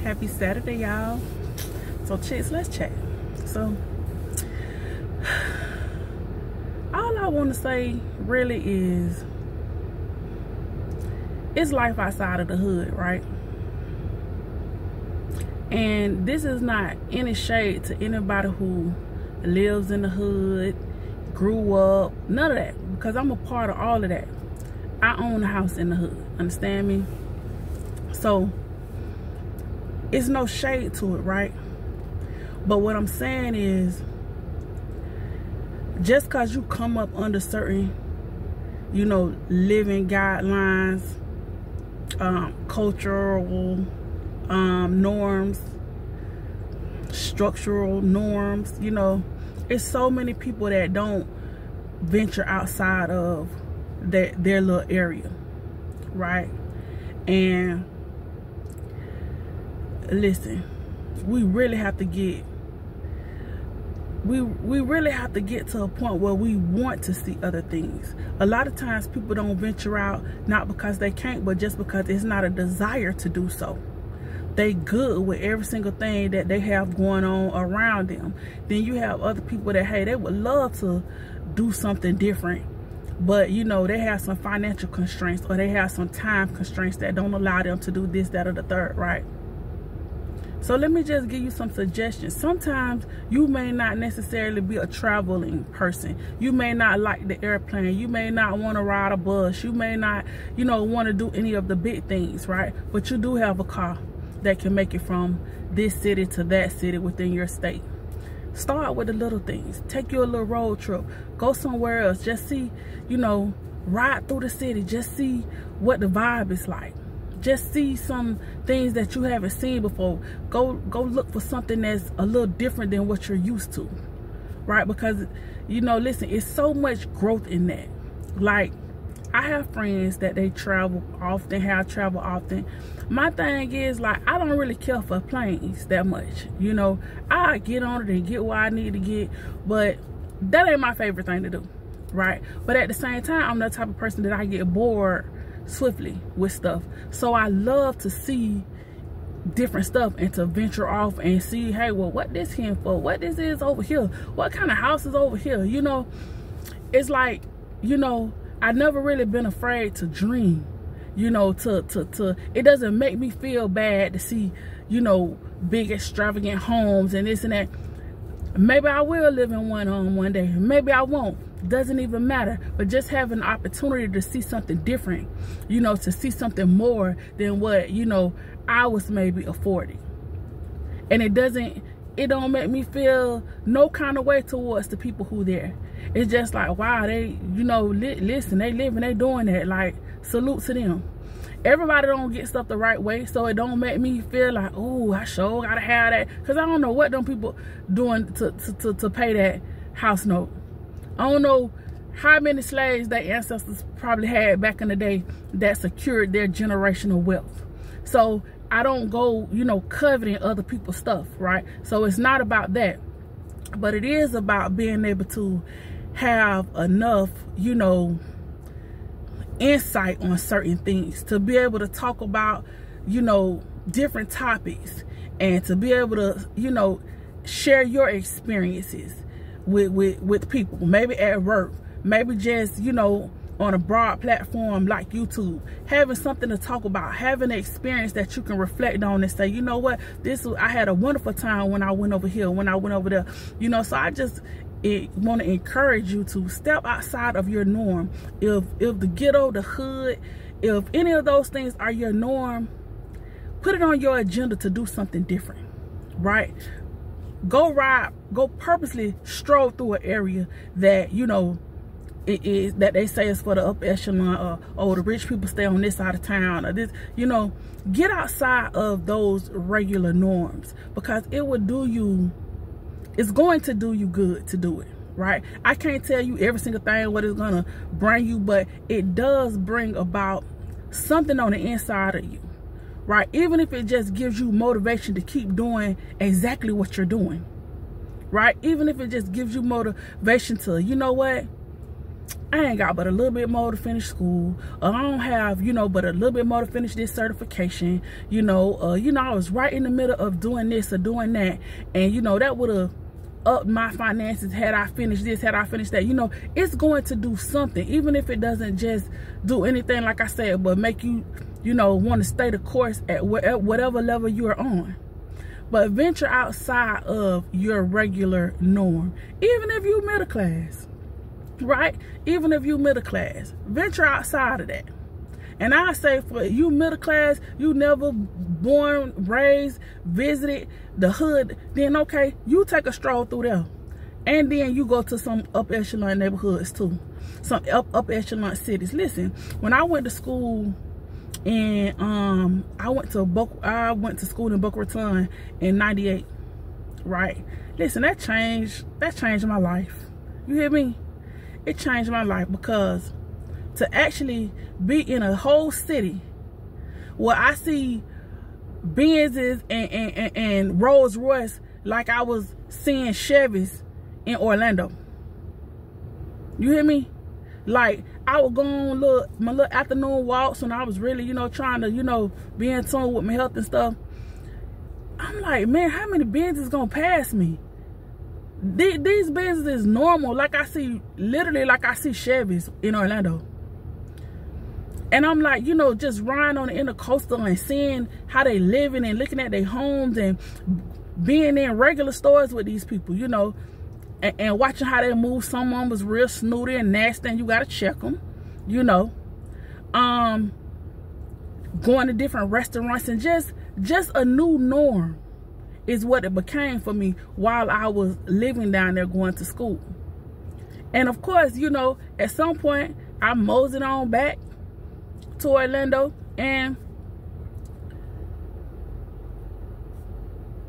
Happy Saturday, y'all. So chicks, let's chat. So all I want to say really is it's life outside of the hood, right? And this is not any shade to anybody who lives in the hood, grew up, none of that, because I'm a part of all of that. I own a house in the hood, understand me? So it's no shade to it, right? But what I'm saying is, just because you come up under certain, living guidelines, cultural norms, structural norms, it's so many people that don't venture outside of their little area, right? And listen, we really have to get to a point where we want to see other things. A lot of times people don't venture out not because they can't, but just because it's not a desire to do so. They good with every single thing that they have going on around them. Then you have other people that, hey, they would love to do something different, but they have some financial constraints, or they have some time constraints that don't allow them to do this, that, or the third, right? So let me just give you some suggestions. Sometimes you may not necessarily be a traveling person. You may not like the airplane. You may not want to ride a bus. You may not, want to do any of the big things, right? But you do have a car that can make it from this city to that city within your state. Start with the little things. Take you a little road trip. Go somewhere else. Just see, ride through the city. Just see what the vibe is like. Just see some things that you haven't seen before. Go look for something that's a little different than what you're used to, right? Because, listen, it's so much growth in that. Like, I have friends that they travel often, have traveled often. My thing is, like, I don't really care for planes that much. I get on it and get where I need to get, but that ain't my favorite thing to do, right? But at the same time, I'm the type of person that I get bored swiftly with stuff. So I love to see different stuff and to venture off and see, hey, well, what this here for? What this is over here? What kind of house is over here? It's like, I've never really been afraid to dream, it doesn't make me feel bad to see, big extravagant homes and this and that. Maybe I will live in one day. Maybe I won't. Doesn't even matter. But just having an opportunity to see something different, to see something more than what, I was maybe afforded. And it don't make me feel no kind of way towards the people who there. It's just like, wow, they, listen, they living, they doing that. Like, salute to them. Everybody don't get stuff the right way, so it don't make me feel like, oh, I sure gotta have that. Because I don't know what them people doing to pay that house note. I don't know how many slaves their ancestors probably had back in the day that secured their generational wealth. So I don't go, coveting other people's stuff, right? So it's not about that. But it is about being able to have enough, insight on certain things, to be able to talk about, different topics, and to be able to, share your experiences with people, maybe at work, maybe just, on a broad platform like YouTube, having something to talk about, having an experience that you can reflect on and say, you know what, I had a wonderful time when I went over here, when I went over there, so I just want to encourage you to step outside of your norm. If the ghetto, the hood, if any of those things are your norm, put it on your agenda to do something different, right? Go purposely stroll through an area that, it is, that they say is for the upper echelon, or the rich people stay on this side of town, or this, get outside of those regular norms, because it's going to do you good to do it, right? I can't tell you every single thing what it's gonna bring you, but it does bring about something on the inside of you, right? Even if it just gives you motivation to keep doing exactly what you're doing, right? Even if it just gives you motivation to, you know what, I ain't got but a little bit more to finish school, or I don't have, you know, but a little bit more to finish this certification, you know, I was right in the middle of doing this or doing that, and, you know, that would have upped my finances had I finished this, had I finished that. You know, it's going to do something, even if it doesn't just do anything, like I said, but make you, you know, want to stay the course at whatever level you're on. But venture outside of your regular norm, even if you're middle class. Right? Even if you middle class, venture outside of that. And I say, for you middle class, you never born, raised, visited the hood, then okay, you take a stroll through there. And then you go to some up echelon neighborhoods too. Some up echelon cities. Listen, when I went to school and I went to school in Boca Raton in '98. Right? Listen, that changed my life. You hear me? It changed my life, because to actually be in a whole city where I see Benzes and Rolls Royce like I was seeing Chevys in Orlando. You hear me? Like, I would go on my little afternoon walks when I was really, you know, trying to, you know, be in tune with my health and stuff. I'm like, man, how many Benzes gonna pass me? These Benzes is normal. Like I see Chevys in Orlando. And I'm like, you know, just riding on the intercoastal and seeing how they living and looking at their homes and being in regular stores with these people, you know, and watching how they move. Someone was real snooty and nasty and you got to check them, you know. Going to different restaurants and just a new norm is what it became for me while I was living down there going to school. And of course, you know, at some point I moseyed on back to Orlando, and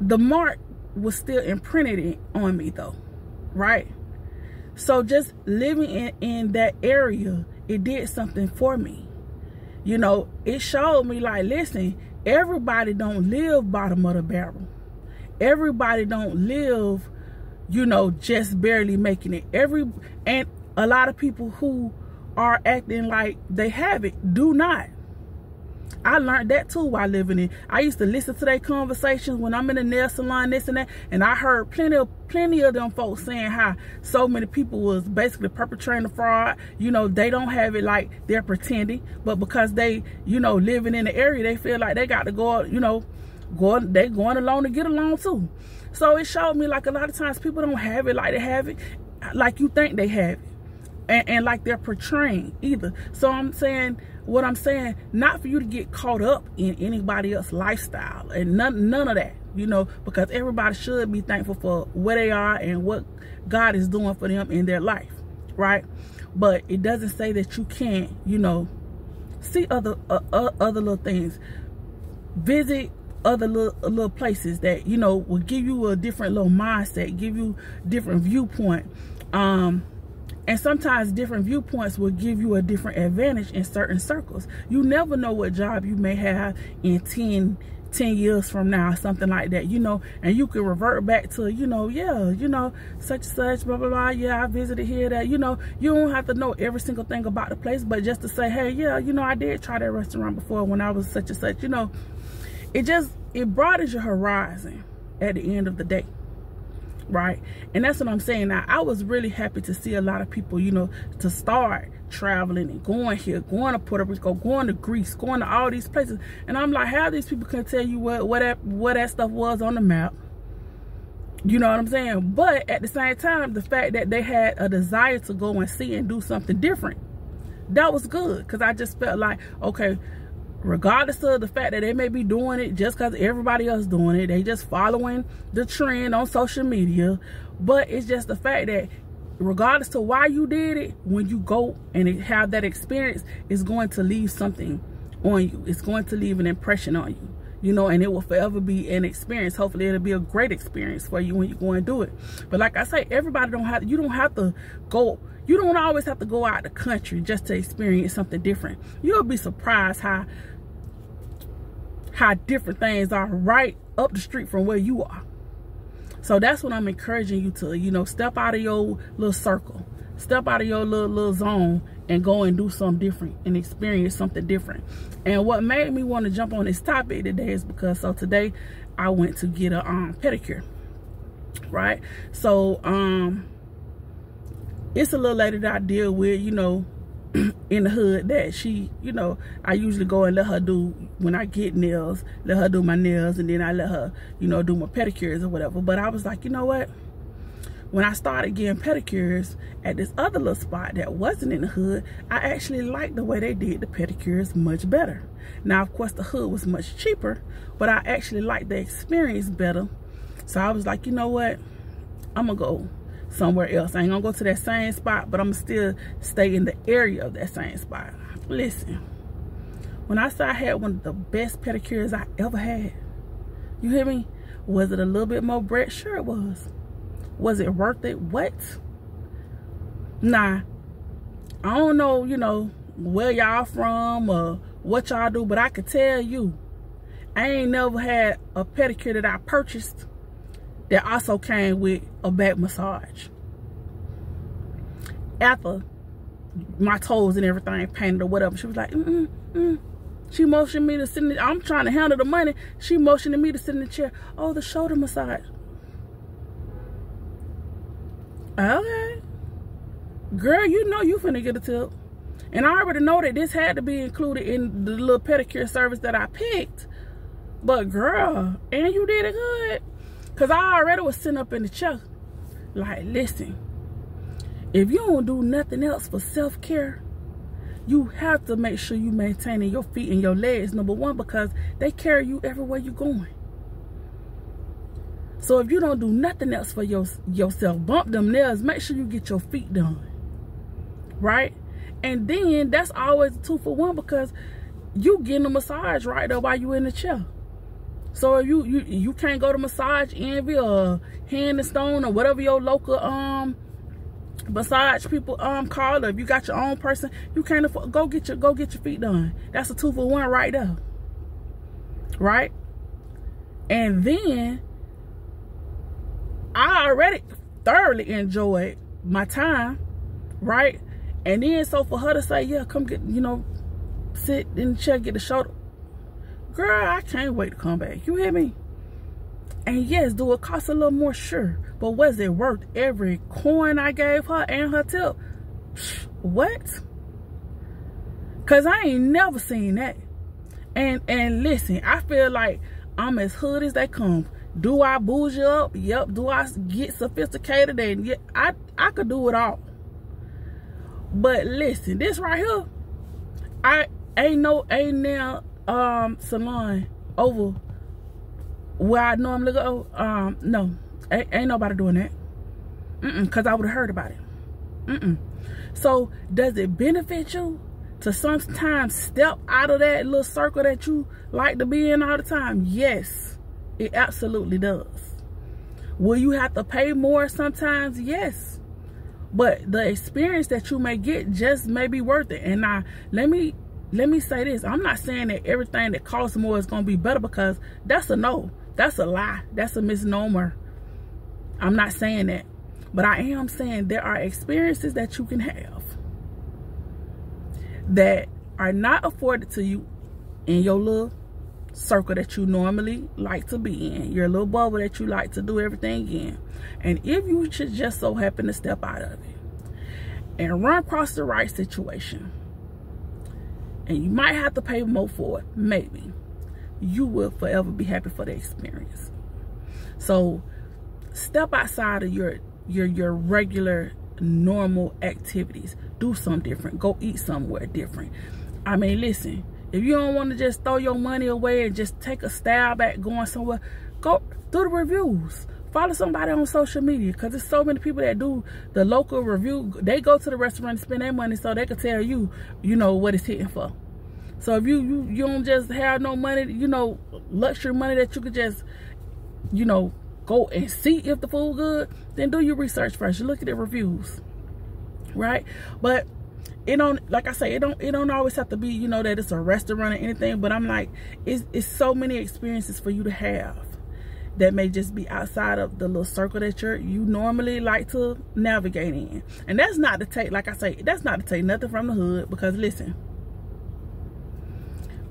the mark was still imprinted on me though, right? So just living in that area, it did something for me. You know, it showed me like, listen, everybody don't live bottom of the barrel. Everybody don't live, you know, just barely making it. And a lot of people who are acting like they have it do not. I learned that too while living in. I used to listen to their conversations when I'm in the nail salon, this and that, and I heard plenty of them folks saying how so many people was basically perpetrating the fraud. You know, they don't have it like they're pretending, but because they, you know, living in the area, they feel like they got to go, you know, they going along to get along too. So it showed me like a lot of times people don't have it like they have it, like you think they have it, and like they're portraying either. So I'm saying, what I'm saying, not for you to get caught up in anybody else's lifestyle and none of that, you know, because everybody should be thankful for where they are and what God is doing for them in their life, right? But it doesn't say that you can't, you know, see other little things, visit other little places that, you know, will give you a different little mindset, give you different viewpoint. And sometimes different viewpoints will give you a different advantage in certain circles. You never know what job you may have in 10 years from now, something like that, you know, and you can revert back to, you know, yeah, you know, such and such, blah, blah, blah. Yeah, I visited here, that, you know, you don't have to know every single thing about the place, but just to say, hey, yeah, you know, I did try that restaurant before when I was such and such, you know, it broadens your horizon at the end of the day. Right? And that's what I'm saying. Now, I was really happy to see a lot of people, you know, to start traveling and going here, going to Puerto Rico, going to Greece, going to all these places. And I'm like, how these people can tell you what that stuff was on the map? You know what I'm saying? But at the same time, the fact that they had a desire to go and see and do something different, that was good. Because I just felt like, okay, regardless of the fact that they may be doing it just because everybody else doing it, they just following the trend on social media, but it's just the fact that regardless to why you did it, when you go and have that experience, it's going to leave something on you. It's going to leave an impression on you, you know, and it will forever be an experience. Hopefully it'll be a great experience for you when you go and do it. But like I say, everybody you don't have to go, you don't always have to go out the country just to experience something different. You'll be surprised how different things are right up the street from where you are. So that's what I'm encouraging you to, you know, step out of your little circle. Step out of your little zone and go and do something different and experience something different. And what made me want to jump on this topic today is because, so today I went to get a pedicure, right? So it's a little lady that I deal with, you know, in the hood, that she, you know, I usually go and let her do, when I get nails, let her do my nails, and then I let her, you know, do my pedicures or whatever. But I was like, you know what? When I started getting pedicures at this other little spot that wasn't in the hood, I actually liked the way they did the pedicures much better. Now, of course, the hood was much cheaper, but I actually liked the experience better. So I was like, you know what? I'm going to go somewhere else. I ain't going to go to that same spot, but I'm going to still stay in the area of that same spot. Listen, when I say I had one of the best pedicures I ever had, you hear me? Was it a little bit more bread? Sure it was. Was it worth it? What? Nah, I don't know, you know, where y'all from or what y'all do, but I could tell you, I ain't never had a pedicure that I purchased that also came with a back massage. After my toes and everything painted or whatever, she was like, She motioned me to sit in the, I'm trying to handle the money. She motioned me to sit in the chair. Oh, the shoulder massage. Okay. Girl, you know you finna get a tip. And I already know that this had to be included in the little pedicure service that I picked. But girl, and you did it good. Because I already was sitting up in the chair. Like, listen. If you don't do nothing else for self-care, you have to make sure you maintaining your feet and your legs, number one, because they carry you everywhere you're going. So if you don't do nothing else for yourself, bump them nails, make sure you get your feet done. Right? And then that's always a 2-for-1, because you getting a massage right there while you in the chair. So if you can't go to Massage Envy or Hand and Stone or whatever your local massage people call, or if you got your own person, you can't afford, go get your feet done. That's a 2-for-1 right there. Right? And then I already thoroughly enjoyed my time, right? And then so for her to say, yeah, come get, you know, sit in the chair, get the shoulder. Girl, I can't wait to come back. You hear me? And yes, do it cost a little more? Sure. But was it worth every coin I gave her and her tip? What? Because I ain't never seen that. And listen, I feel like I'm as hood as they come. Do I bougie up? Yep. Do I get sophisticated? And yeah, I could do it all. But listen, this right here, ain't now salon over where I normally go. No, ain't nobody doing that. Because I would have heard about it. So does it benefit you to sometimes step out of that little circle that you like to be in all the time? Yes. It absolutely does. Will you have to pay more sometimes? Yes. But the experience that you may get just may be worth it. And now, let me say this. I'm not saying that everything that costs more is going to be better, because that's a no. That's a lie. That's a misnomer. I'm not saying that. But I am saying there are experiences that you can have that are not afforded to you in your little circle that you normally like to be in, your little bubble that you like to do everything in. And if you should just so happen to step out of it and run across the right situation, and you might have to pay more for it, maybe, you will forever be happy for the experience. So step outside of your regular normal activities. Do something different. Go eat somewhere different. I mean, listen, if you don't want to just throw your money away and just take a stab at going somewhere, go do the reviews. Follow somebody on social media, because there's so many people that do the local review. They go to the restaurant and spend their money so they can tell you, you know, what it's hitting for. So if you don't just have no money, you know, luxury money that you could just, you know, go and see if the food good, then do your research first. You look at the reviews, right? But it don't, like I say, it don't always have to be, you know, that it's a restaurant or anything. But I'm like, it's so many experiences for you to have that may just be outside of the little circle that you normally like to navigate in. And that's not to take, like I say, that's not to take nothing from the hood, because listen,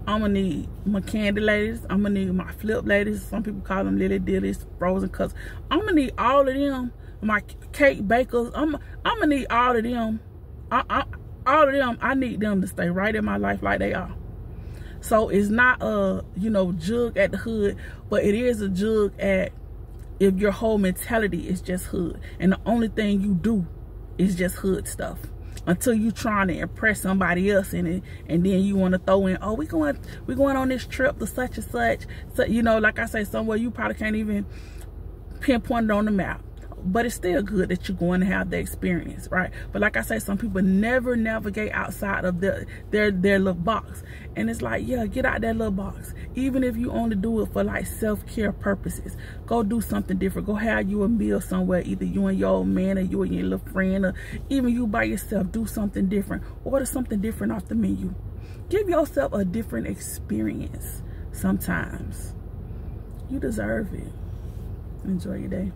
I'm gonna need my candy ladies, I'm gonna need my flip ladies, some people call them lily dillies, frozen cuts. I'm gonna need all of them, my cake bakers. I'm gonna need all of them. All of them, I need them to stay right in my life like they are. So it's not a, you know, jug at the hood, but it is a jug at if your whole mentality is just hood and the only thing you do is just hood stuff, until you trying to impress somebody else in it, and then you want to throw in, oh, we going on this trip to such and such. So, you know, like I say, somewhere you probably can't even pinpoint it on the map. But it's still good that you're going to have the experience, right? But like I say, some people never navigate outside of their little box. And it's like, yeah, get out that little box. Even if you only do it for like self-care purposes, go do something different. Go have you a meal somewhere, either you and your old man, or you and your little friend, or even you by yourself. Do something different. Order something different off the menu. Give yourself a different experience sometimes. You deserve it. Enjoy your day.